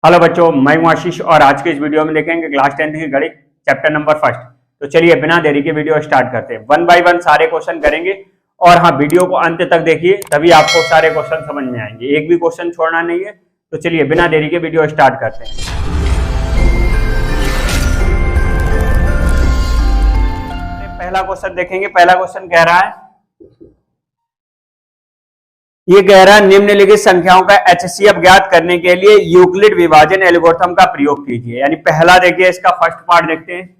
Hello बच्चों, मैं हूं आशीष और आज के इस वीडियो में देखेंगे क्लास 10th की गणित चैप्टर नंबर फर्स्ट। तो चलिए बिना देरी के वीडियो स्टार्ट करते हैं। वन बाय वन सारे क्वेश्चन करेंगे और हाँ, वीडियो को अंत तक देखिए, तभी आपको सारे क्वेश्चन समझ में आएंगे, एक भी क्वेश्चन छोड़ना नहीं है। तो चलिए बिना देरी के वीडियो स्टार्ट करते हैं। पहला क्वेश्चन देखेंगे। पहला क्वेश्चन कह रहा है, ये कह रहा है निम्नलिखित संख्याओं का एचसीएफ ज्ञात करने के लिए यूक्लिड विभाजन एल्गोरिथम का प्रयोग कीजिए। यानी पहला देखिए, इसका फर्स्ट पार्ट देखते हैं।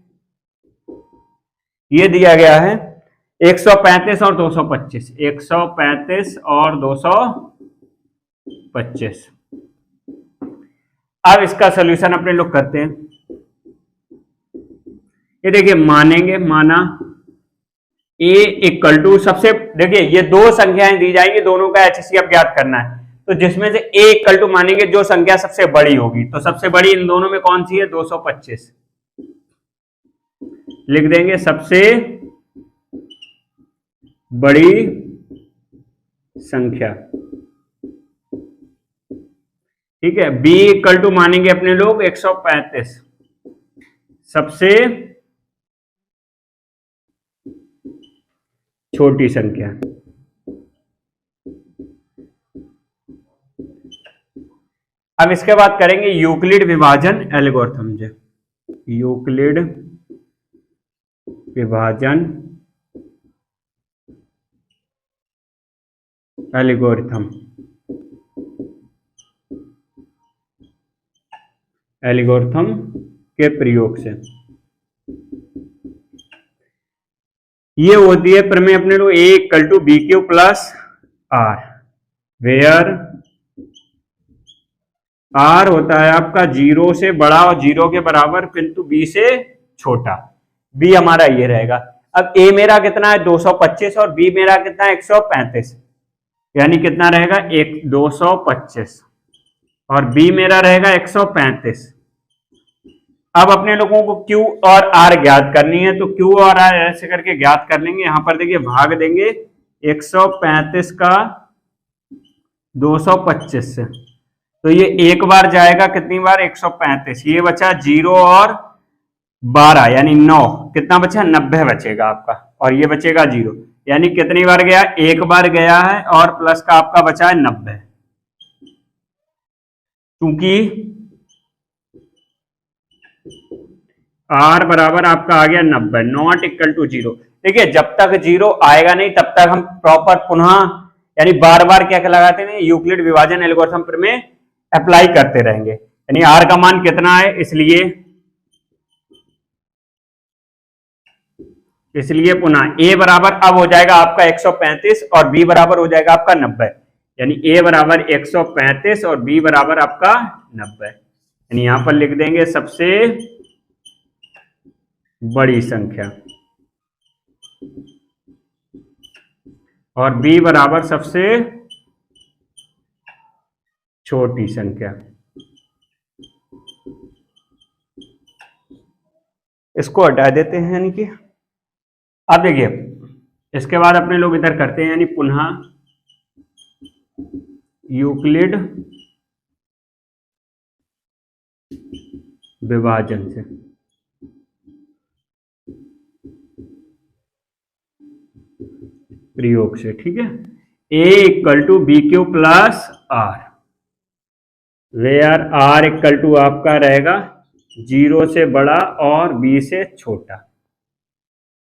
ये दिया गया है 135 और 225, 135 और 225। अब इसका सॉल्यूशन अपने लोग करते हैं। ये देखिए, मानेंगे, माना ए इक्वल टू, सबसे देखिए ये दो संख्याएं दी जाएंगी, दोनों का एचसीएफ ज्ञात करना है। तो जिसमें से ए इक्वल टू मानेंगे जो संख्या सबसे बड़ी होगी, तो सबसे बड़ी इन दोनों में कौन सी है? 225 लिख देंगे, सबसे बड़ी संख्या। ठीक है। बी इक्वल टू मानेंगे अपने लोग 135, सबसे छोटी संख्या। अब इसके बाद करेंगे यूक्लिड विभाजन एल्गोरिथम। यूक्लिड विभाजन एल्गोरिथम के प्रयोग से ये होती है प्रमेय अपने लोग, a equal to B Q plus are, where r होता है आपका 0 से बड़ा और 0 के बराबर, किंतु बी से छोटा। बी हमारा ये रहेगा। अब ए मेरा कितना है? 225 और बी मेरा कितना है? 135। यानी कितना रहेगा? 225 और बी मेरा रहेगा 135। अब अपने लोगों को Q और R ज्ञात करनी है, तो Q और R ऐसे करके ज्ञात कर लेंगे। यहां पर देखिए भाग देंगे 135 का 225 से, तो ये एक बार जाएगा, कितनी बार? 135। ये बचा 0 और 12 यानी 9, कितना बचा? 90 बचेगा आपका, और ये बचेगा 0। यानी कितनी बार गया? एक बार गया है, और प्लस का आपका बचा है 90। क्योंकि R बराबर आपका आ गया 90, नॉट इक्वल टू 0। देखिए, जब तक 0 आएगा नहीं तब तक हम प्रॉपर पुनः यानी बार बार क्या लगाते हैं? यूक्लिड विभाजन एल्गोरिथम में अप्लाई करते रहेंगे। यानी R का मान कितना है, इसलिए पुनः A बराबर अब हो जाएगा आपका 135 और B बराबर हो जाएगा आपका 90। यानी A बराबर 135 और B बराबर आपका 90। यानी यहां पर लिख देंगे सबसे बड़ी संख्या, और B बराबर सबसे छोटी संख्या। इसको हटा देते हैं। यानी कि अब देखिए, इसके बाद अपने लोग इधर करते हैं, यानी पुनः यूक्लिड विभाजन से प्रयोग से। ठीक है। A equal to B Q plus are, where R equal to आपका रहेगा 0 से बड़ा और B से छोटा।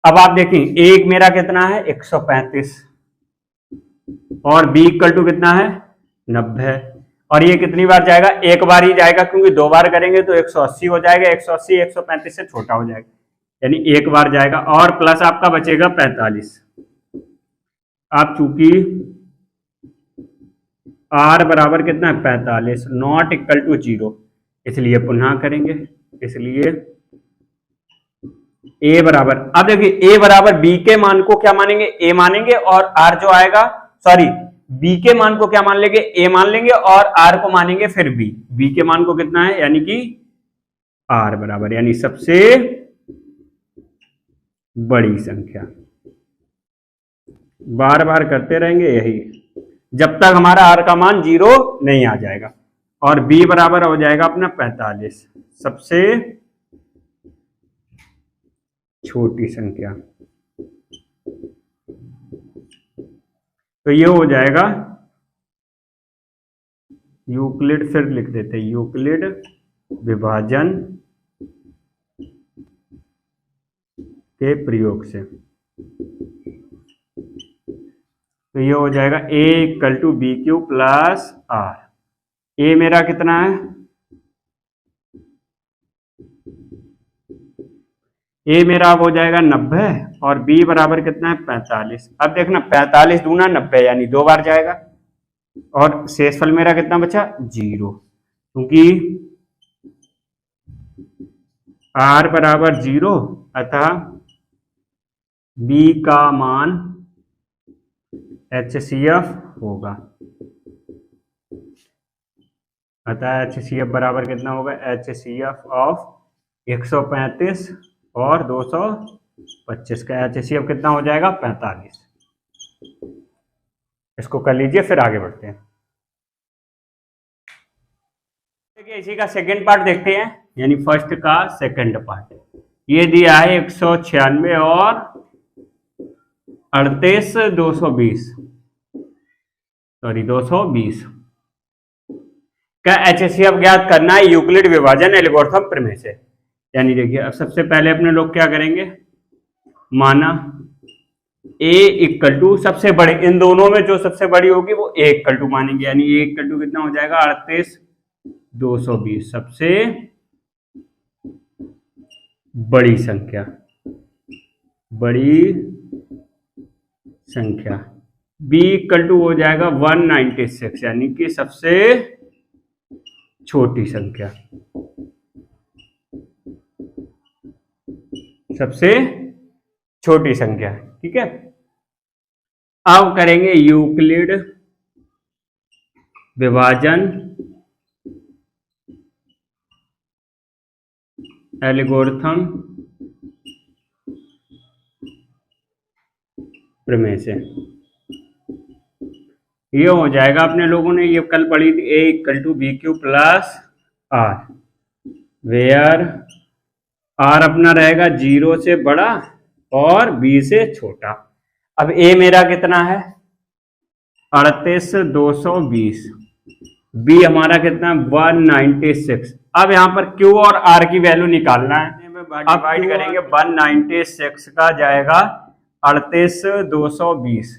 अब आप देखें, एक मेरा कितना है? 135 और B इक्वल टू कितना है? 90। और ये कितनी बार जाएगा? एक बार ही जाएगा, क्योंकि दो बार करेंगे तो 180 हो जाएगा। 180 135 से छोटा हो जाएगा, यानी एक बार जाएगा, और प्लस आपका बचेगा 45। आप चूंकि R बराबर कितना है? 45, नॉट इक्वल टू 0, इसलिए पुनः करेंगे। इसलिए A बराबर, अब देखिए A बराबर B के मान को क्या मानेंगे? A मानेंगे, और R जो आएगा, सॉरी, B के मान को क्या मान लेंगे? A मान लेंगे, और R को मानेंगे फिर B के मान को कितना है? यानी कि R बराबर, यानी सबसे बड़ी संख्या। बार बार करते रहेंगे यही, जब तक हमारा R का मान 0 नहीं आ जाएगा। और b बराबर हो जाएगा अपना 45, सबसे छोटी संख्या। तो ये हो जाएगा यूक्लिड, फिर लिख देते हैं यूक्लिड विभाजन के प्रयोग से। तो ये हो जाएगा a equal to B Q plus R. a मेरा कितना है, a मेरा अब हो जाएगा 90 और b बराबर कितना है 45। अब देखना 45 दूना 90 यानी 2 बार जाएगा और शेषफल मेरा कितना बचा 0, क्योंकि r बराबर 0 अतः b का मान HCF होगा। अतः HCF बराबर कितना होगा, HCF ऑफ 135 और 225 का HCF कितना हो जाएगा 45। इसको कर लीजिए, फिर आगे बढ़ते हैं। देखिए इसी का सेकंड पार्ट देखते हैं, यानी फर्स्ट का सेकंड पार्ट। ये दिया है 196 और 38 220 का HCF ज्ञात करना है यूक्लिड विभाजन एल्गोरिथम प्रमेय से। यानी देखिए अब सबसे पहले अपने लोग क्या करेंगे, माना a इक्वल टू सबसे बड़े, इन दोनों में जो सबसे बड़ी होगी वो a इक्वल टू मानेंगे, यानी a इक्वल टू कितना हो जाएगा 38 220, सबसे बड़ी संख्या, b इक्वल टू हो जाएगा 196, यानी कि सबसे छोटी संख्या, ठीक है। अब करेंगे यूक्लिड विभाजन एल्गोरिथम प्रमेय से। ये हो जाएगा, अपने लोगों ने ये कल पढ़ी थी, a equal to B Q plus are, where r अपना रहेगा 0 से बड़ा और b से छोटा। अब a मेरा कितना है 38 220, b हमारा कितना है 196। अब यहाँ पर q और r की वैल्यू निकालना है, अब डिवाइड करेंगे 196 का जाएगा 38 220,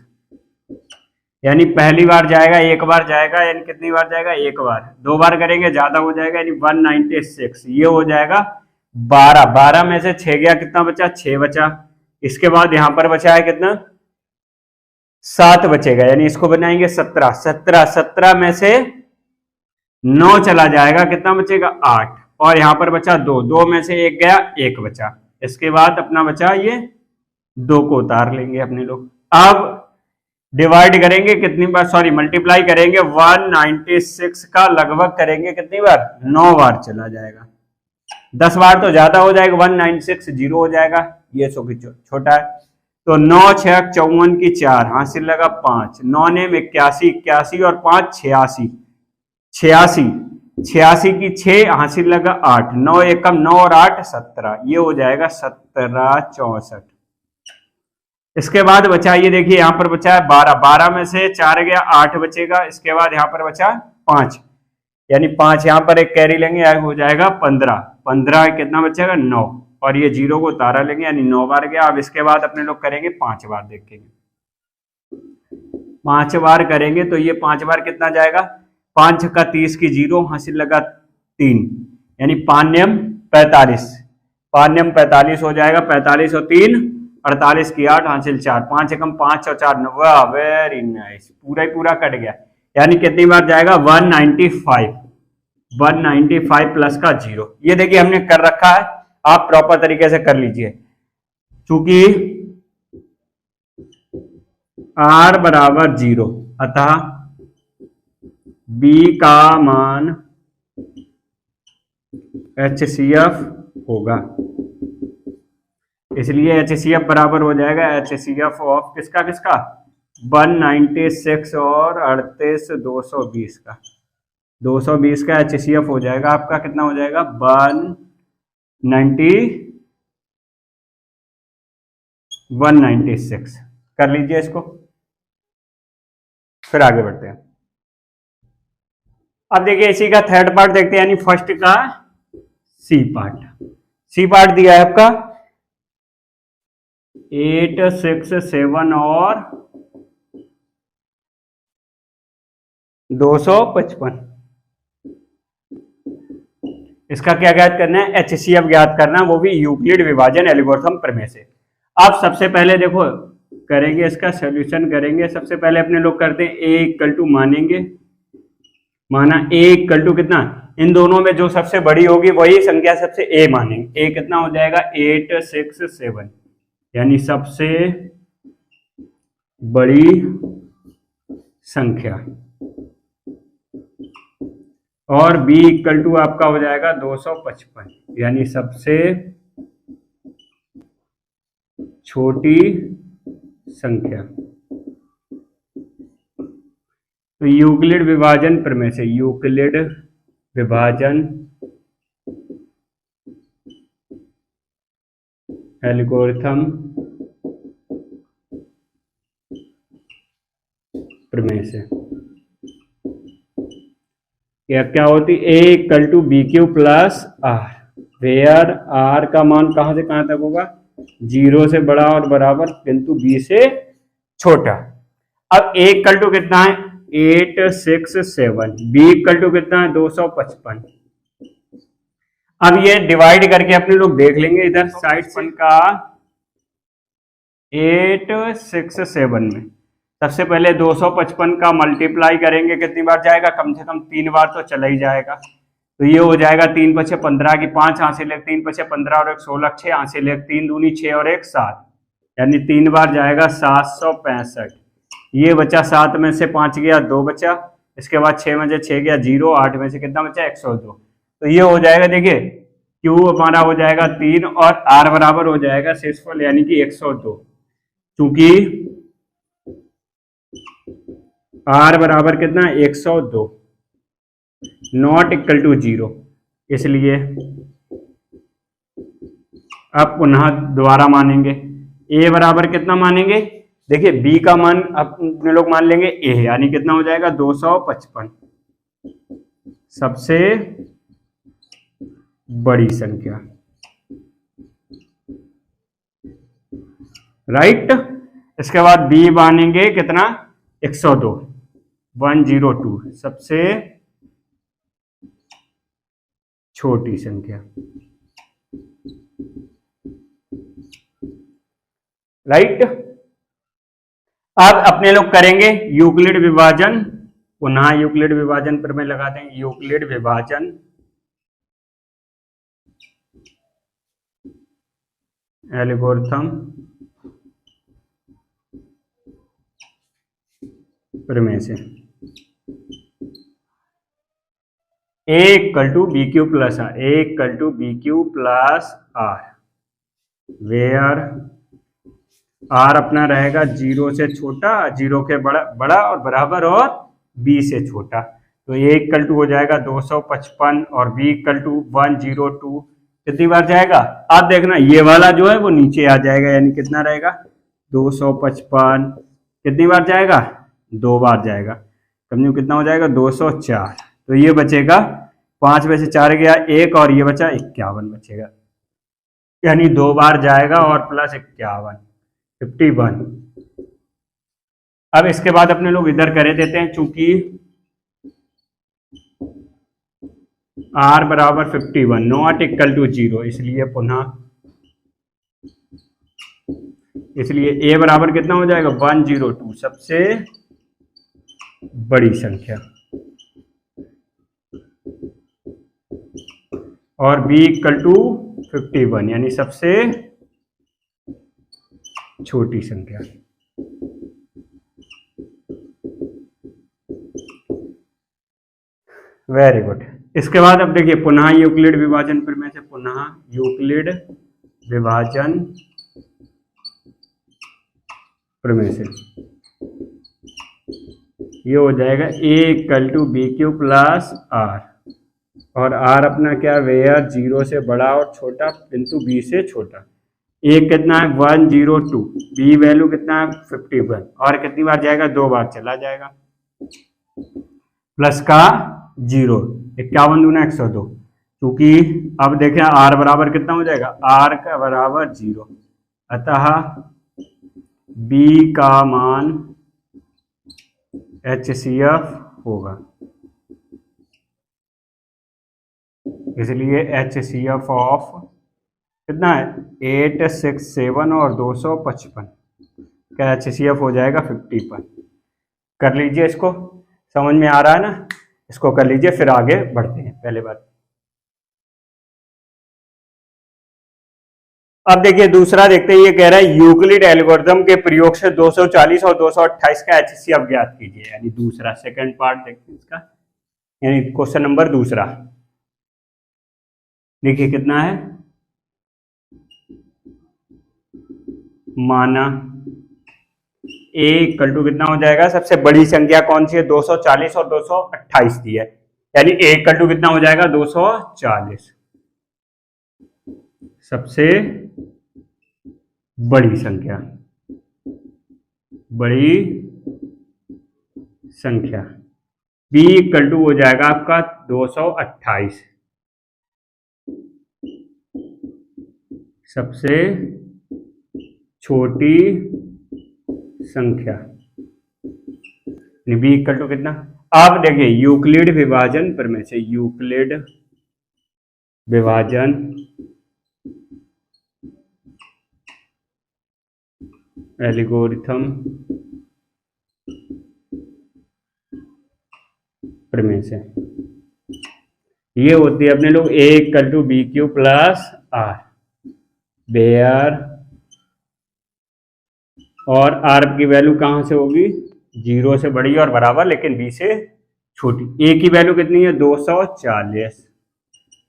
यानी पहली बार जाएगा, एक बार जाएगा, यानी कितनी बार जाएगा एक बार, दो बार करेंगे ज्यादा हो जाएगा, यानी 196, ये हो जाएगा 12, 12 में से 6 गया, कितना बचा 6 बचा। इसके बाद यहां पर बचा है कितना 7 बचेगा, यानी इसको बनाएंगे 17, 17, 17 में से 9 चला जाएगा, कितना बचेगा 8, और यहां पर बचा 2, 2 में से 1 गया 1 बचा। इसके बाद अपना बचा ये 2 को उतार लेंगे अपने लोग। अब डिवाइड करेंगे कितनी बार, सॉरी मल्टीप्लाई करेंगे 196 का लगभग करेंगे कितनी बार 9 बार चला जाएगा, 10 बार तो ज्यादा हो जाएगा, 196 0 हो जाएगा, ये छोटा है। तो 9 6 54 की 4 हासिल लगा 5, 9 ने 81, 81 और 5 86, 86, 86 की 6 हासिल लगा 8, 9 एकम 9 और 8 17, ये हो जाएगा 17 64। इसके बाद बचा, ये देखिए यहाँ पर बचा है 12, 12 में से 4 गया 8 बचेगा। इसके बाद यहाँ पर बचा 5, यानी 5 यहाँ पर एक कैरी लेंगे, हो जाएगा 15, 15 कितना बचेगा 9, और ये 0 को उतारा लेंगे, यानी 9 बार गया। अब इसके बाद अपने लोग करेंगे 5 बार, देखेंगे 5 बार करेंगे तो ये 5 बार कितना जाएगा, 5 का 30 की 0 हासिल लगा 3, यानी 5 नियम 45, 5 नियम 45 हो जाएगा, 45 और 3 48 की 8 हासिल 4, 5 एकम 5 और 4 9, वेरी नाइस, पूरा ही पूरा कट गया, यानी कितनी बार जाएगा 195, 195 प्लस का 0। ये देखिए हमने कर रखा है, आप प्रॉपर तरीके से कर लीजिए। चूंकि r बराबर 0 अतः b का मान HCF होगा, इसलिए HCF बराबर हो जाएगा HCF ऑफ किसका किसका 196 और 38 220 का, 220 का HCF हो जाएगा आपका, कितना हो जाएगा 196 कर लीजिए इसको, फिर आगे बढ़ते हैं। अब देखिए इसी का थर्ड पार्ट देखते हैं, यानी फर्स्ट का सी पार्ट। सी पार्ट दिया है आपका 867 और 255। इसका क्या ज्ञात करना है, HCF ज्ञात करना है, वो भी यूक्लिड विभाजन एल्गोरिथम प्रमेय से। आप सबसे पहले देखो करेंगे, इसका सॉल्यूशन करेंगे। सबसे पहले अपने लोग करते हैं A इक्वल टू मानेंगे, माना A इक्वल टू कितना, इन दोनों में जो सबसे बड़ी होगी वही संख्या सबसे A मानेंगे। A कितना हो जाएगा 867, यानी सबसे बड़ी संख्या, और B इक्वल टू आपका हो जाएगा 255, यानी सबसे छोटी संख्या। तो यूक्लिड विभाजन प्रमेय से, यूक्लिड विभाजन एल्गोरिथम प्रमेय से क्या होती, A equal to B Q plus are, where R का मान कहां से कहां तक होगा, 0 से बड़ा और बराबर किंतु B से छोटा। अब A इक्वल टू कितना है 867, B इक्वल टू कितना है 255। अब ये डिवाइड करके अपने लोग देख लेंगे इधर साइड से का 867 में सबसे पहले 255 का मल्टीप्लाई करेंगे, कितनी बार जाएगा, कम से कम 3 बार तो चला ही जाएगा। तो ये हो जाएगा 3 पछे 15 की 5 हासिल 1, 3 पछे 15 और 1 16, 6 हासिल 1, 3 दूनी 6 और 1 7, यानी 3 बार जाएगा 765। ये बचा 7 में से 5 गया 2 बचा, इसके बाद 6 में से 6 गया 0, 8 में से कितना बचा 102। तो ये हो जाएगा, देखिए Q हमारा हो जाएगा 3 और R बराबर हो जाएगा शेषफल यानी कि 102। चूंकि R बराबर कितना 102, नॉट इक्वल टू 0, इसलिए अब पुनः दोबारा मानेंगे। A बराबर कितना मानेंगे, देखिए B का मान अपने लोग मान लेंगे A, यानी कितना हो जाएगा 255, सबसे बड़ी संख्या, राइट। इसके बाद B मानेंगे कितना 102, 102, सबसे छोटी संख्या, राइट। अब अपने लोग करेंगे यूक्लिड विभाजन, पुनः यूक्लिड विभाजन पर मैं लगा देंगे, यूक्लिड विभाजन एल्गोरिथम प्रमेय से। A equal to B Q plus R, A equal to B Q plus are, where R अपना रहेगा 0 से छोटा, 0 के बड़ा और बराबर, और B से छोटा। तो A इक्वल टू हो जाएगा 255 और B इक्वल टू 102, कितनी बार जाएगा आप देखना, ये वाला जो है वो नीचे आ जाएगा, यानी कितना रहेगा 255, कितनी बार जाएगा 2 बार जाएगा, कम कितना हो जाएगा 204। तो ये बचेगा 5 में से 4 गया 1 और ये बचा 51 बचेगा, यानी 2 बार जाएगा और प्लस 51, 51। अब इसके बाद अपने लोग इधर करे देते हैं, चूंकि R बराबर 51 नॉट इक्वल टू 0, इसलिए पुनः, इसलिए A बराबर कितना हो जाएगा 102, सबसे बड़ी संख्या, और B इक्वल टू 51 यानी सबसे छोटी संख्या। Very good. इसके बाद अब देखिए पुनः यूक्लिड विभाजन प्रमेय से, पुनः यूक्लिड विभाजन प्रमेय से ये हो जाएगा a equal to B Q plus R, और आर अपना क्या, वेयर 0 से बड़ा और छोटा किंतु बी से छोटा। ए कितना है 102, बी वैल्यू कितना है 51, और कितनी बार जाएगा, 2 बार चला जाएगा, प्लस का 0, 51 दूना 102, क्योंकि अब देखें आर बराबर कितना हो जाएगा, आर का बराबर 0, अतः बी का मान HCF होगा, इसलिए HCF ऑफ कितना है 867 और 255, क्या HCF हो जाएगा 51। कर लीजिए, इसको समझ में आ रहा है ना, इसको कर लीजिए, फिर आगे बढ़ते हैं। पहले बात, अब देखिए दूसरा देखते हैं, ये कह रहा है यूक्लिड एल्गोरिथम के प्रयोग से 240 और 228 का HCF ज्ञात कीजिए, यानी दूसरा सेकंड पार्ट देखते हैं इसका, यानी क्वेश्चन नंबर दूसरा। देखिए कितना है, माना a इक्वल टू कितना हो जाएगा, सबसे बड़ी संख्या कौन सी है, 240 और 228 दी है, यानी a इक्वल टू कितना हो जाएगा 240, सबसे बड़ी संख्या, बड़ी संख्या। b इक्वल टू हो जाएगा आपका 228, सबसे छोटी संख्या, b इक्वल टू कितना। आप देखिए यूक्लिड विभाजन प्रमेय से, यूक्लिड विभाजन एल्गोरिथम प्रमेय से ये होती है अपने लोग a equal to B Q plus are, where और आर की वैल्यू कहां से होगी, 0 से बड़ी और बराबर लेकिन बी से छोटी। a की वैल्यू कितनी है 240,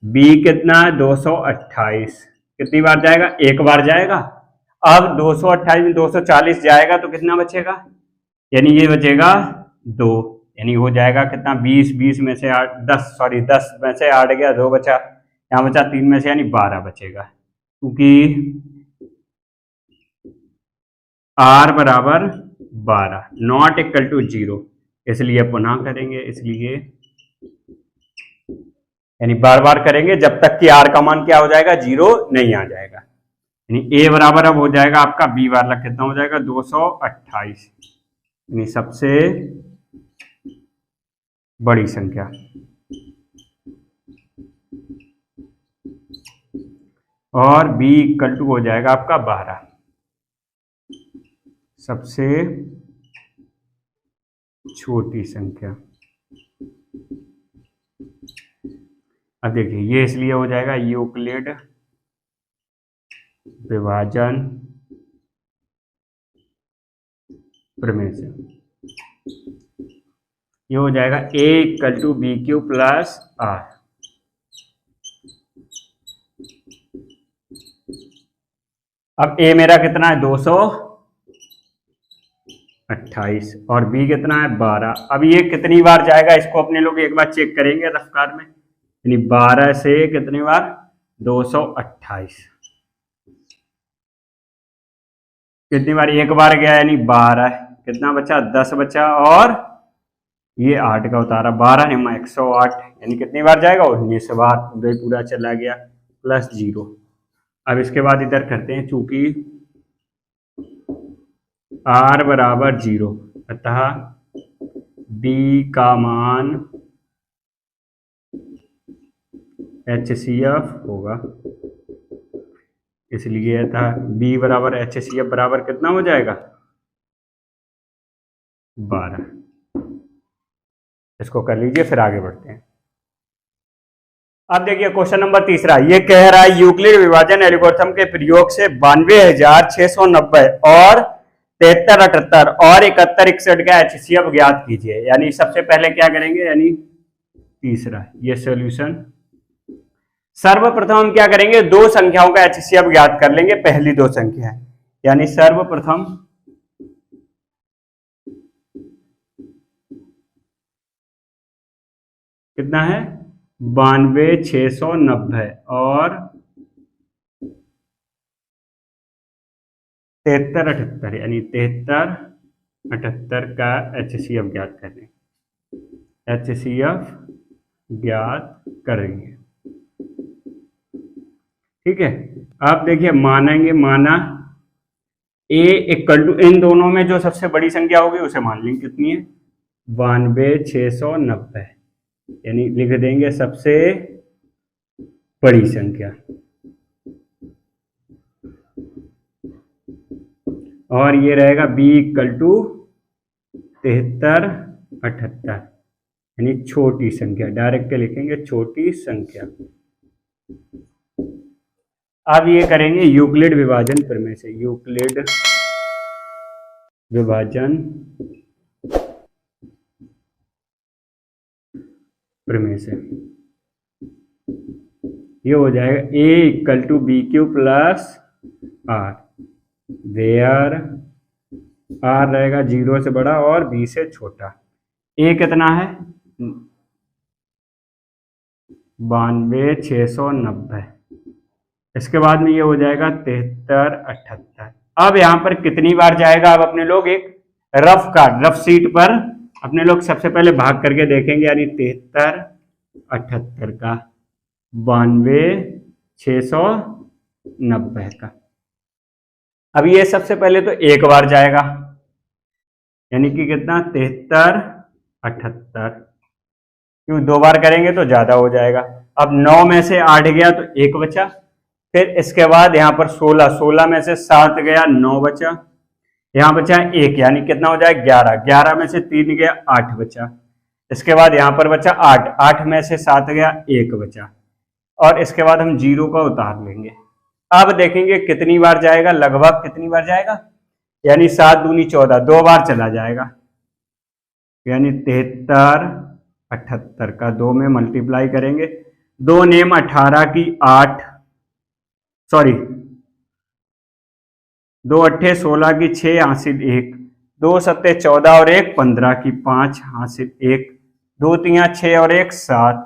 b कितना है 228, कितनी बार जाएगा, एक बार जाएगा। अब 228 में 240 जाएगा तो कितना बचेगा, यानी ये बचेगा 2, यानी हो जाएगा कितना 20, 20 में से 8, 10 में से 8 गया, 2 बचा, यहाँ बचा 3 में से, यानी 12 बचेगा, क्योंकि r बराबर 12, नॉट इक्वल टू 0, इसलिए पुनः करेंगे, इसलिए यानी बार बार करेंगे जब तक कि r का मान क्या हो जाएगा, 0 नहीं आ जाएगा। यानी a बराबर अब हो जाएगा आपका b वाला कितना हो जाएगा 228, यानी सबसे बड़ी संख्या, और b इक्वल टू हो जाएगा आपका 12, सबसे छोटी संख्या। अब देखिए ये इसलिए हो जाएगा यूक्लिड विभाजन प्रमेय से, ये हो जाएगा a equal to B Q plus R, अब a मेरा कितना है 228 और b कितना है 12। अब ये कितनी बार जाएगा इसको अपने लोग एक बार चेक करेंगे रफ्तार में, यानी 12 से कितनी बार 228, कितनी बार, एक बार गया यानी 12, कितना बचा 10 बचा, और ये 8 का उतारा, 12 निम्मा 108, यानी कितनी बार जाएगा 19 बार, पूरा चला गया, प्लस 0। अब इसके बाद इधर करते हैं, चूंकि r बराबर 0, अतः b का मान HCF होगा, इसलिए अतः b बराबर HCF बराबर कितना हो जाएगा 12। इसको कर लीजिए, फिर आगे बढ़ते हैं। अब देखिए क्वेश्चन नंबर तीसरा, ये कह रहा है यूक्लिड विभाजन एल्गोरिथम के प्रयोग से 92,690 और 73,78 और 71,61 का HCF ज्ञात कीजिए। यानी सबसे पहले क्या करेंगे, यानी तीसरा ये सॉल्यूशन, सर्वप्रथम हम क्या करेंगे, दो संख्याओं का HCF ज्ञात कर लेंगे, पहली दो संख्या है, यानी सर्वप्रथम कितना है 92,690 और 7378, यानी 7378 का HCF ज्ञात करें। HCF ज्ञात करेंगे। ठीक है, आप देखिए मानेंगे, माना A इक्वल टू इन दोनों में जो सबसे बड़ी संख्या होगी उसे मान लेंगे, कितनी है 92,690, यानी लिख देंगे सबसे बड़ी संख्या, और ये रहेगा B इक्वल टू 7378, यानी छोटी संख्या, डायरेक्ट लिखेंगे छोटी संख्या। अब ये करेंगे यूक्लिड विभाजन प्रमेय से, यूक्लिड विभाजन प्रमेय से ये हो जाएगा A equal to B Q plus are, where R रहेगा 0 से बड़ा और B से छोटा। A कितना है 92,690, इसके बाद में ये हो जाएगा 7378। अब यहाँ पर कितनी बार जाएगा, अब अपने लोग एक रफ कार्ड, रफ शीट पर अपने लोग सबसे पहले भाग करके देखेंगे, यानी 7378 का 92,690 का। अब ये सबसे पहले तो एक बार जाएगा, यानी कि कितना 7378, क्यों 2 बार करेंगे तो ज्यादा हो जाएगा। अब 9 में से 8 गया तो 1 बचा, फिर इसके बाद यहाँ पर 16 में से 7 गया 9 बचा, यहाँ बचा 1, यानी कितना हो जाएगा 11 में से 3 गया 8 बचा, इसके बाद यहाँ पर बचा 8 में से 7 गया 1 बचा, और इसके बाद हम 0 का उतार लेंगे। अब देखेंगे कितनी बार जाएगा, लगभग कितनी बार जाएगा, यानी 7 दूनी 14, 2 बार चला जाएगा, यानी 7378 का 2 में मल्टीप्लाई करेंगे, 2 नेम 18 की 8, सॉरी 2 अट्ठे 16 की 6 हासिल 1, 2 सत्ते 14 और 1 15 की 5 हासिल 1, 2 तियां 6 और 1 7,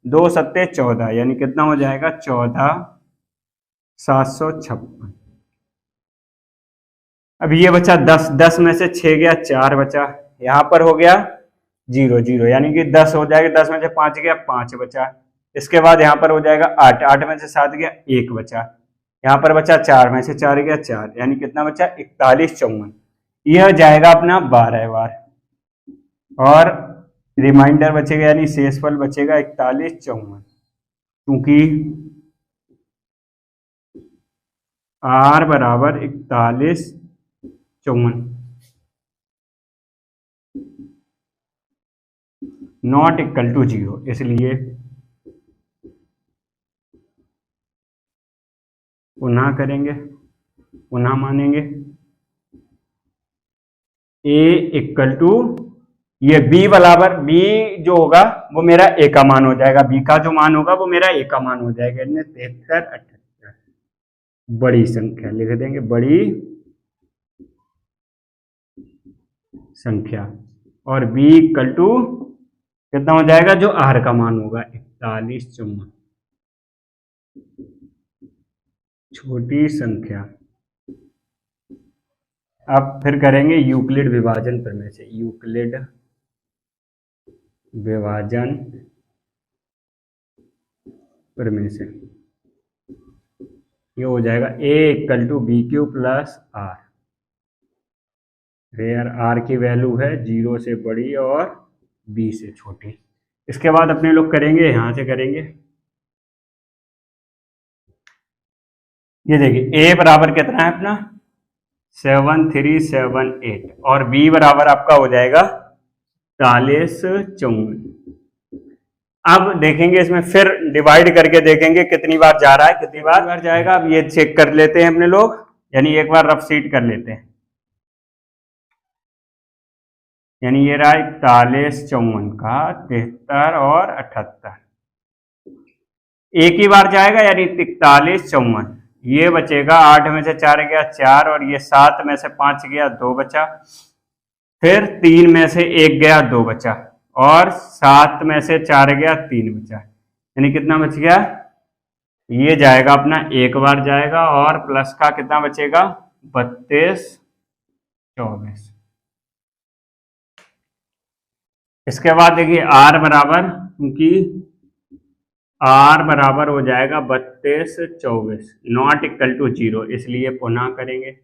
2 सत्ते 14, यानी कितना हो जाएगा 14,756। अब ये बचा 10 में से 6 गया 4 बचा, यहाँ पर हो गया 0, यानी कि 10 हो जाएगा, 10 में से 5 गया 5 बचा, इसके बाद यहाँ पर हो जाएगा 8 में से 7 गया 1 बचा, यहाँ पर बचा 4 में से 4 गया 4, यानी कितना बचा 4154। यह जाएगा अपना 12 बार, और रिमाइंडर बचेगा, यानी शेषफल बचेगा 4154, क्योंकि R बराबर 4154, नॉट इक्वल टू 0, इसलिए पुनः करेंगे, पुनः मानेंगे A इक्वल टू ये B बराबर, B जो होगा वो मेरा A का मान हो जाएगा, B का जो मान होगा वो मेरा A का मान हो जाएगा, इनमें 7378 बड़ी संख्या लिख देंगे, बड़ी संख्या, और B इक्वल टू कितना हो जाएगा, जो R का मान होगा 4154, छोटी संख्या। अब फिर करेंगे यूक्लिड विभाजन प्रमेय से, यूक्लिड विभाजन प्रमेय से ये हो जाएगा A equal to B Q plus are, where R की वैल्यू है 0 से बड़ी और B से छोटी। इसके बाद अपने लोग करेंगे, यहां से करेंगे, ये देखिए A बराबर कितना है अपना 7378, और B बराबर आपका हो जाएगा 4154। अब देखेंगे इसमें फिर डिवाइड करके देखेंगे कितनी बार जा रहा है, कितनी बार जाएगा। अब ये चेक कर लेते हैं अपने लोग, यानी एक बार रफ शीट कर लेते हैं, यानी ये रहा 4154 का 73 और 78, एक ही बार जाएगा, यानी 4154, ये बचेगा 8 में से 4 गया 4, और ये 7 में से 5 गया 2 बचा, फिर 3 में से 1 गया 2 बचा, और 7 में से 4 गया, 3 बचा, यानी कितना बच गया, ये जाएगा अपना एक बार जाएगा, और प्लस का कितना बचेगा, 32 24। इसके बाद देखिए आर बराबर, क्योंकि आर बराबर हो जाएगा 32 24, नॉट इक्वल टू 0, इसलिए पुनः करेंगे,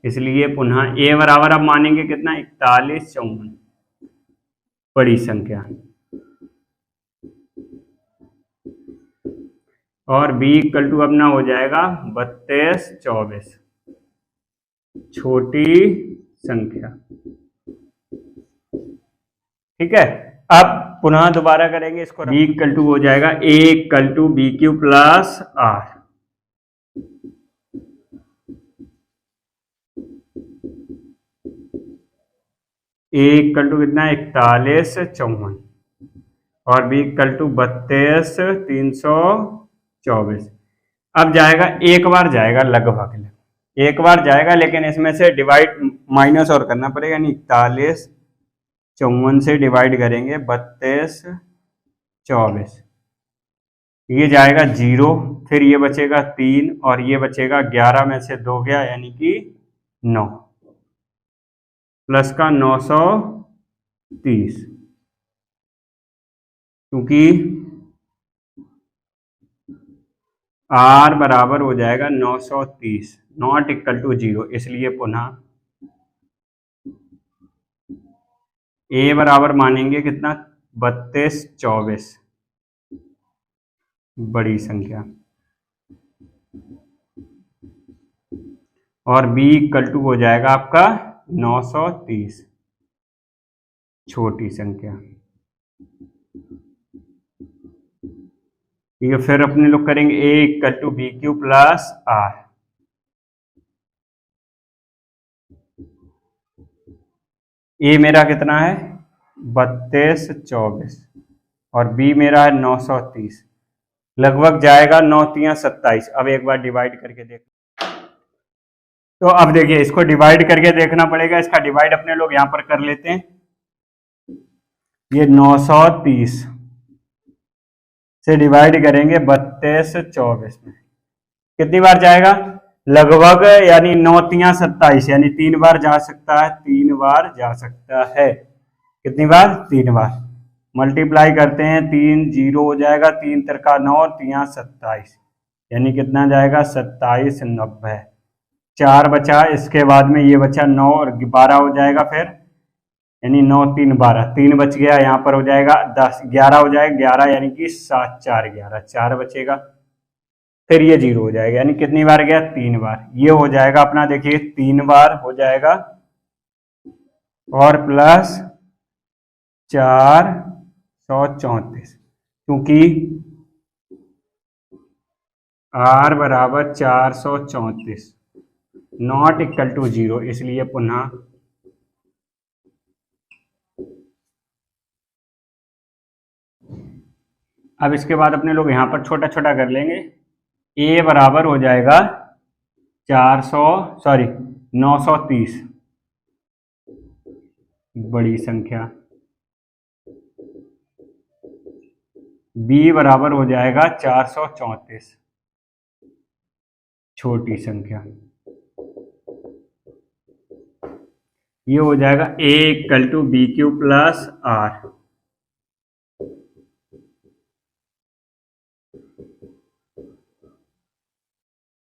इसलिए पुनः ए बराबर अब मानेंगे कितना, 41 54, बड़ी संख्या, और बी इक्वल टू अपना हो जाएगा 32 24, छोटी संख्या। ठीक है, अब पुनः दोबारा करेंगे इसको, बी इक्वल टू हो जाएगा a equal to B Q plus r, a equal to कितना, 41 54, और बी इक्वल टू 32 324। अब जाएगा, एक बार जाएगा लगभग, एक बार जाएगा, लेकिन इसमें से डिवाइड माइनस और करना पड़ेगा, यानी 41 54 से डिवाइड करेंगे 32 24, ये जाएगा 0, फिर ये बचेगा 3, और ये बचेगा 11 में से 2 गया, यानी कि 9, प्लस का 930, क्योंकि आर बराबर हो जाएगा 930, नॉट इक्वल टू 0, इसलिए पुनः ए बराबर मानेंगे कितना, 32 24, बड़ी संख्या, और बी इक्वल टू हो जाएगा आपका 930, छोटी संख्या। ठीक है, फिर अपने लोग करेंगे a equal to B Q plus r, a मेरा कितना है 32 24, और बी मेरा है 930, लगभग जाएगा 9 3 27। अब एक बार डिवाइड करके देख, तो अब देखिए इसको डिवाइड करके देखना पड़ेगा, इसका डिवाइड अपने लोग यहां पर कर लेते हैं, ये 930 से डिवाइड करेंगे 32 24 में, कितनी बार जाएगा, लगभग, यानी 9 3 27, यानी 3 बार जा सकता है, 3 बार जा सकता है, कितनी बार, 3 बार, मल्टीप्लाई करते हैं, 3 0 हो जाएगा, 3 तिरका 9, 3 27, यानी कितना जाएगा 27 90, 4 बचा, इसके बाद में ये बचा 9 और 12 हो जाएगा, फिर यानी 9 3 12, 3 बच गया, यहाँ पर हो जाएगा 10 11 हो जाएगा, 11 यानी कि 7 4 11, 4 बचेगा, फिर ये 0 हो जाएगा, यानी कितनी बार गया, 3 बार, ये हो जाएगा अपना, देखिए 3 बार हो जाएगा, और प्लस 434, क्योंकि आर बराबर 434, नॉट इक्वल टू 0, इसलिए पुनः अब इसके बाद अपने लोग यहां पर छोटा छोटा कर लेंगे, ए बराबर हो जाएगा 930, बड़ी संख्या, बी बराबर हो जाएगा 434, छोटी संख्या, ये हो जाएगा a equal to B Q plus r,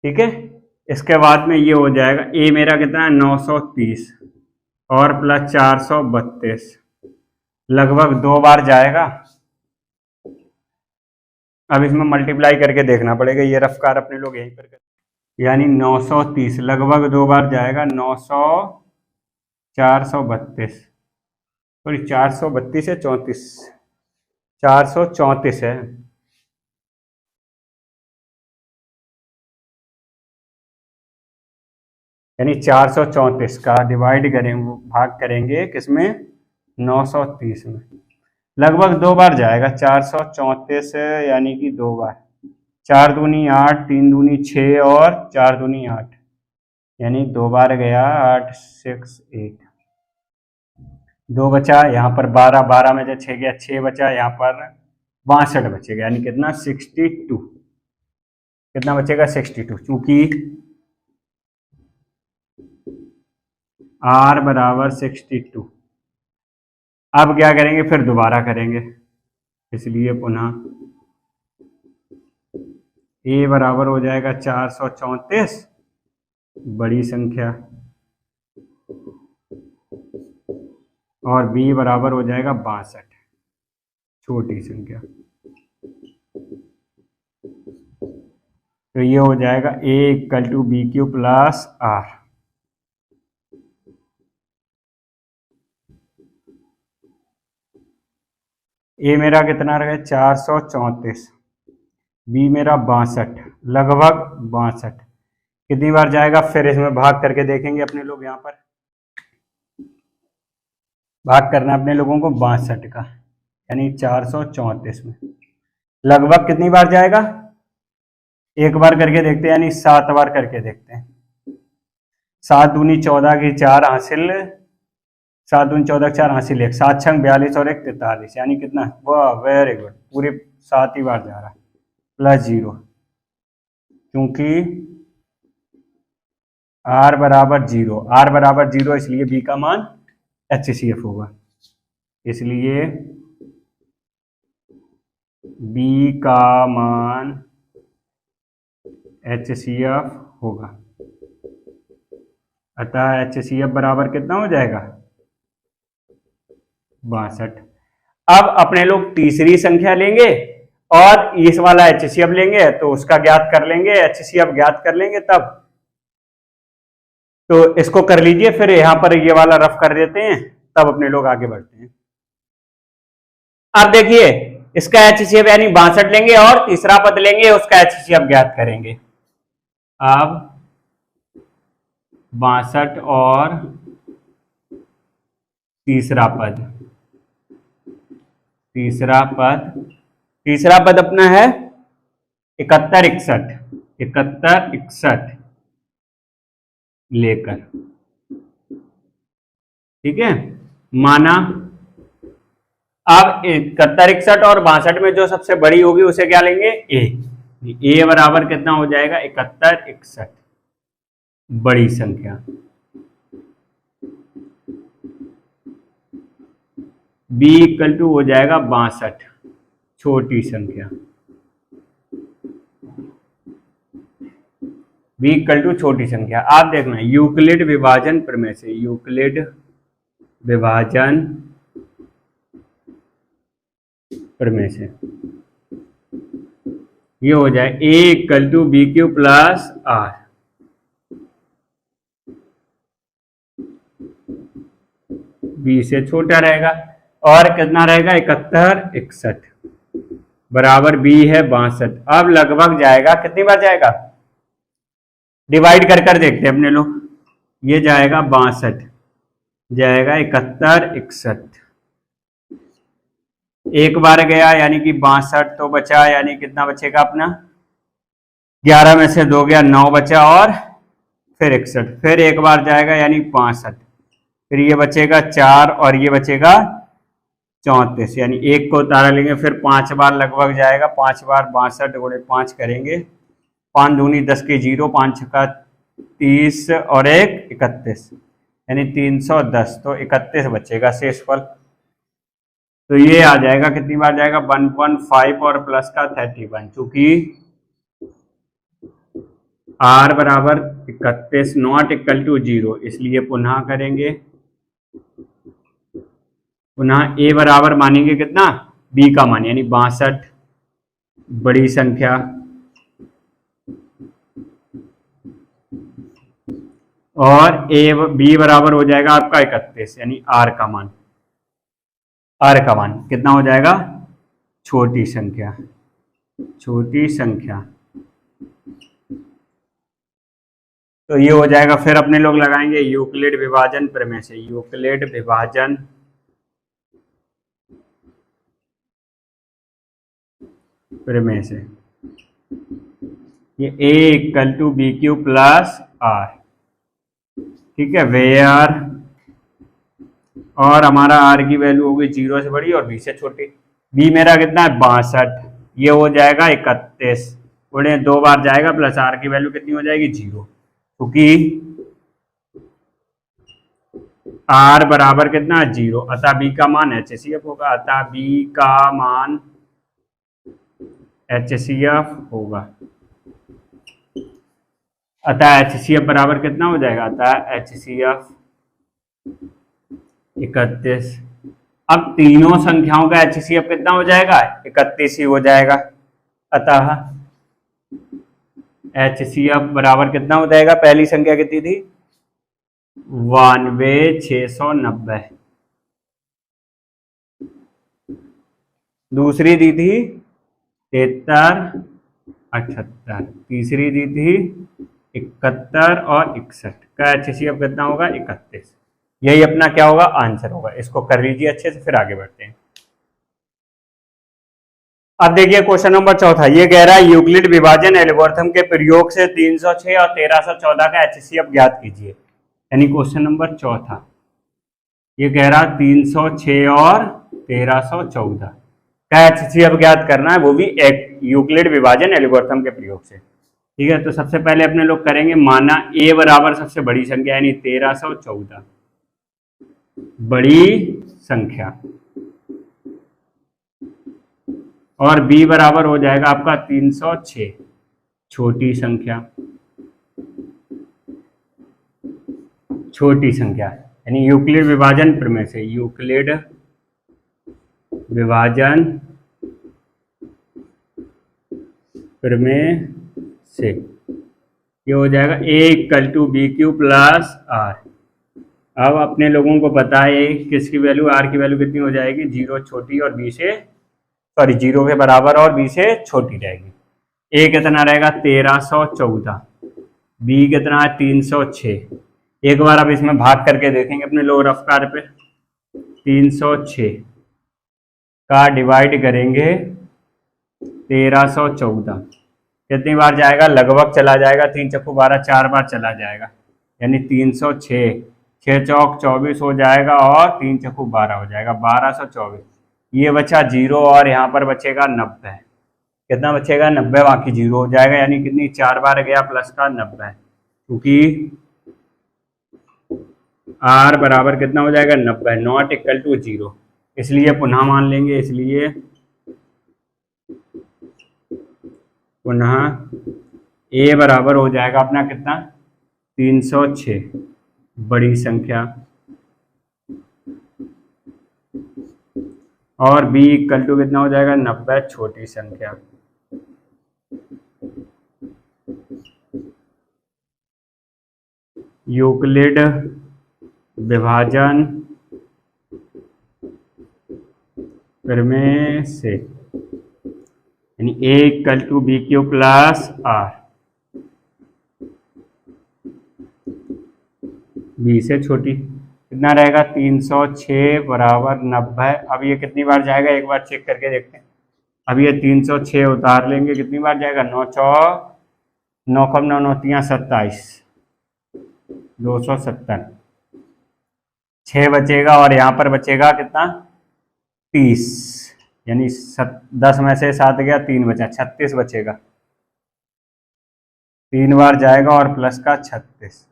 ठीक है। इसके बाद में ये हो जाएगा, ए मेरा कितना है 930, और प्लस 432, लगभग 2 बार जाएगा, अब इसमें मल्टीप्लाई करके देखना पड़ेगा, ये रफ्कार अपने लोग यहीं पर, यानी 930 लगभग 2 बार जाएगा, 432, सॉरी 432 है 34, 434 है, यानी 434 का डिवाइड करेंगे, भाग करेंगे किसमें, 930 में, लगभग 2 बार जाएगा, 434 यानी कि 2 बार, 4 दूनी 8, 3 दूनी 6, और 4 दूनी 8, यानी 2 बार गया, 8 6 8, 2 बचा, यहाँ पर 12, 12 में से 6 गया, 6 बचा, यहाँ पर 62 बचेगा, यानी कितना 62। कितना बचेगा 62, चूंकि R बराबर 62। अब क्या करेंगे, फिर दोबारा करेंगे, इसलिए पुनः A बराबर हो जाएगा 434 बड़ी संख्या, और B बराबर हो जाएगा 62 छोटी संख्या। तो ये हो जाएगा A equal to B Q plus R। A मेरा कितना रहा, 434, B मेरा 62, लगभग 62। कितनी बार जाएगा, फिर इसमें भाग करके देखेंगे अपने लोग। यहाँ पर भाग करना अपने लोगों को 62 का, यानी 434 में लगभग कितनी बार जाएगा, एक बार करके देखते हैं, यानी 7 बार करके देखते हैं। 7 दूनी 14 की 4 हासिल, 7 दूनी 14 4 हासिल 1, 7 छंग 42 और 1 43, यानी कितना, वाह वेरी गुड, पूरे 7 ही बार जा रहा है, प्लस 0, क्योंकि R बराबर 0, R बराबर 0, इसलिए B का मान HCF होगा, इसलिए B का मान HCF होगा। अतः HCF बराबर कितना हो जाएगा, 62। अब अपने लोग तीसरी संख्या लेंगे और इस वाला HCF लेंगे, तो उसका ज्ञात कर लेंगे, HCF ज्ञात कर लेंगे तब। तो इसको कर लीजिए, फिर यहां पर ये वाला रफ कर देते हैं, तब अपने लोग आगे बढ़ते हैं। अब देखिए, इसका HCF यानी 62 लेंगे और तीसरा पद लेंगे, उसका HCF ज्ञात करेंगे। अब 62 और तीसरा पद, तीसरा पद अपना है 71 61 लेकर, ठीक है, माना। अब 71 61 और 62 में जो सबसे बड़ी होगी उसे क्या लेंगे, ए बराबर कितना हो जाएगा, 71 61 बड़ी संख्या, B इक्वल टू हो जाएगा 62 छोटी संख्या, B इक्वल टू छोटी संख्या। आप देखना यूक्लिड विभाजन प्रमेय से, यूक्लिड विभाजन प्रमेय से ये हो जाए A equal to B Q plus R, B से छोटा रहेगा, और कितना रहेगा 71 61 बराबर B है 62। अब लगभग जाएगा, कितनी बार जाएगा, डिवाइड कर कर देखते हैं अपने लोग, ये जाएगा 62 जाएगा 71 61, एक बार गया यानी कि 62 तो बचा, यानी कितना बचेगा अपना, 11 में से 2 गया 9 बचा, और फिर 61, फिर एक बार जाएगा यानी 65, फिर ये बचेगा 4 और ये बचेगा 34, यानी एक को उतारा लेंगे, फिर 5 बार लगभग जाएगा, 5 बार 62 गुणे 5 करेंगे, 5 दूनी 10 की 0, 5 छक्का 30 और 1 31, यानी 310, तो 31 बचेगा शेषफल। तो ये आ जाएगा, कितनी बार जाएगा, 115 और प्लस का 31, चूंकि R बराबर 31 नॉट इक्वल टू 0, इसलिए पुनः करेंगे, पुनः A बराबर मानेंगे कितना, B का मान, यानी 62 बड़ी संख्या, और B बराबर हो जाएगा आपका 31, यानी R का मान, कितना हो जाएगा, छोटी संख्या, तो ये हो जाएगा। फिर अपने लोग लगाएंगे यूक्लिड विभाजन प्रमेय से, यूक्लिड विभाजन प्रमेय से, ये A equal to B Q plus R, ठीक है, वेयर और हमारा आर की वैल्यू होगी 0 से बड़ी और बी से छोटी। बी मेरा कितना है 62, ये हो जाएगा 31, उड़े 2 बार जाएगा, प्लस आर की वैल्यू कितनी हो जाएगी 0, क्योंकि आर बराबर कितना 0, अतः बी का मान HCF होगा, अतः बी का मान HCF होगा। अतः HCF बराबर कितना हो जाएगा, अतः HCF 31। अब तीनों संख्याओं का HCF कितना हो जाएगा, 31 ही हो जाएगा। अतः HCF बराबर कितना हो जाएगा, पहली संख्या कितनी थी 92,690, दूसरी दी थी 73,78, तीसरी दी थी 71 और 61 का HCF कितना होगा 31। यही अपना क्या होगा आंसर होगा। इसको कर लीजिए अच्छे से, फिर आगे बढ़ते हैं। अब देखिए क्वेश्चन नंबर चौथा, ये कह रहा है यूक्लिड विभाजन एल्गोरिथम के प्रयोग से 306 और 1314 का HCF ज्ञात कीजिए। यानी क्वेश्चन नंबर चौथा ये कह रहा 306 और 1314 का HCF ज्ञात करना है, वो भी एक यूक्लिड विभाजन एल्गोरिथम के प्रयोग से। ठीक है, तो सबसे पहले अपने लोग करेंगे, माना a बराबर सबसे बड़ी संख्या यानी 1314 बड़ी संख्या, और b बराबर हो जाएगा आपका 306 छोटी संख्या, छोटी संख्या यानी यूक्लिड विभाजन प्रमेय से, यूक्लिड विभाजन प्रमेय से ये हो जाएगा a equal to B Q plus R. अब अपने लोगों को पता है किसकी वैल्यू, आर की वैल्यू कितनी हो जाएगी 0 छोटी और बी से, सॉरी 0 के बराबर और बी से छोटी रहेगी। a कितना रहेगा 1314, b कितना है 306। एक बार अब इसमें भाग करके देखेंगे अपने लोग रफ कार्य पे, 306 का डिवाइड करेंगे 1314, कितनी बार जाएगा, लगभग चला जाएगा, 3 चक्कू 12, 4 बार चला जाएगा, यानी 306, 6 चौक 24 हो जाएगा और 3 चक्कू 12 हो जाएगा, 1224। ये बचा 0 और यहाँ पर बचेगा 90, कितना बचेगा 90, बाकी 0 हो जाएगा, यानी कितनी 4 बार गया प्लस का 90, क्योंकि आर बराबर कितना हो जाएगा 90, नॉट इक्वल टू 0, इसलिए पुनः मान लेंगे, इसलिए पुनः a बराबर हो जाएगा अपना कितना 306 बड़ी संख्या, और b इक्वल टू कितना हो जाएगा 90 छोटी संख्या। यूक्लिड विभाजन प्रमेय से, यानी a equal to B Q plus R, B से छोटी, कितना रहेगा 306 बराबर 90। अब ये कितनी बार जाएगा एक बार चेक करके देखते हैं। अब ये 306 उतार लेंगे, कितनी बार जाएगा 9 चौक 9 कम 9 9 27, 270, 6 बचेगा और यहाँ पर बचेगा कितना 30, यानी 10 में से 7 गया, 3 बचा, 36 बचेगा, 3 बार जाएगा और प्लस का 36।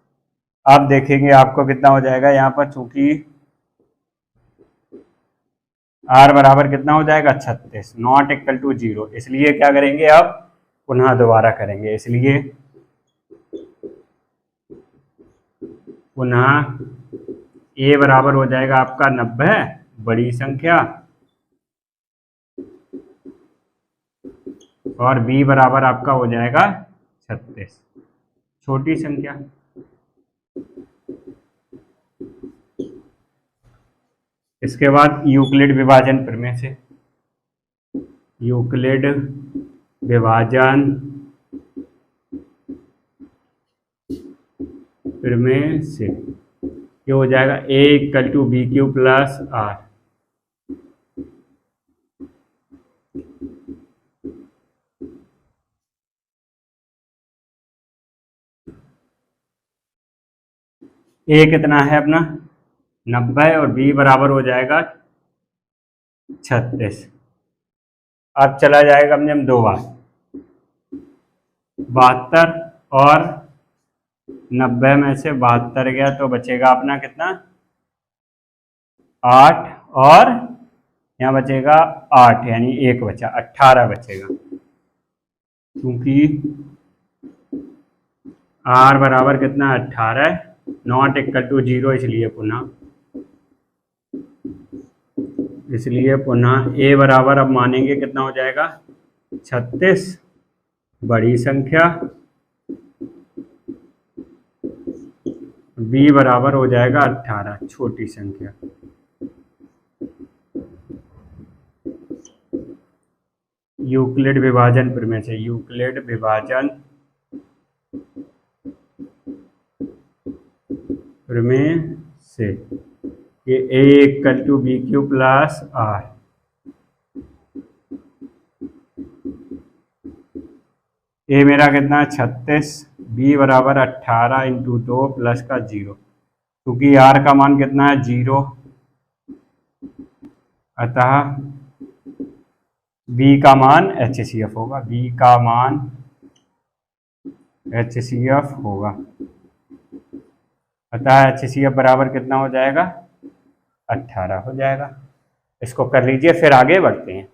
अब देखेंगे आपको कितना हो जाएगा यहाँ पर, चूंकि आर बराबर कितना हो जाएगा 36, नॉट इक्वल टू 0, इसलिए क्या करेंगे अब पुनः दोबारा करेंगे, इसलिए पुनः a बराबर हो जाएगा आपका 90 बड़ी संख्या, और b बराबर आपका हो जाएगा 36 छोटी संख्या। इसके बाद यूक्लिड विभाजन प्रमेय से, यूक्लिड विभाजन प्रमेय से ये हो जाएगा a equal to B Q plus R, a कितना है अपना 90 और b बराबर हो जाएगा 36। अब चला जाएगा अपने हम 2 बार, 72 और 90 में से 72 गया तो बचेगा अपना कितना 8 और यहाँ बचेगा 8 यानी 1 बचा 18 बचेगा, क्योंकि r बराबर कितना 18 है, नॉट इक्वल टू 0, इसलिए पुनः a बराबर अब मानेंगे कितना हो जाएगा 36 बड़ी संख्या, b बराबर हो जाएगा 18 छोटी संख्या। यूक्लिड विभाजन प्रमेय से, यूक्लिड विभाजन प्रमेय से ये a equal to B Q plus R, a मेरा कितना 36, b बराबर 18 इंटू 2 प्लस का 0, क्योंकि r का मान कितना है 0, अतः b का मान HCF होगा, b का मान HCF होगा, अतः HCF बराबर कितना हो जाएगा 18 हो जाएगा। इसको कर लीजिए, फिर आगे बढ़ते हैं।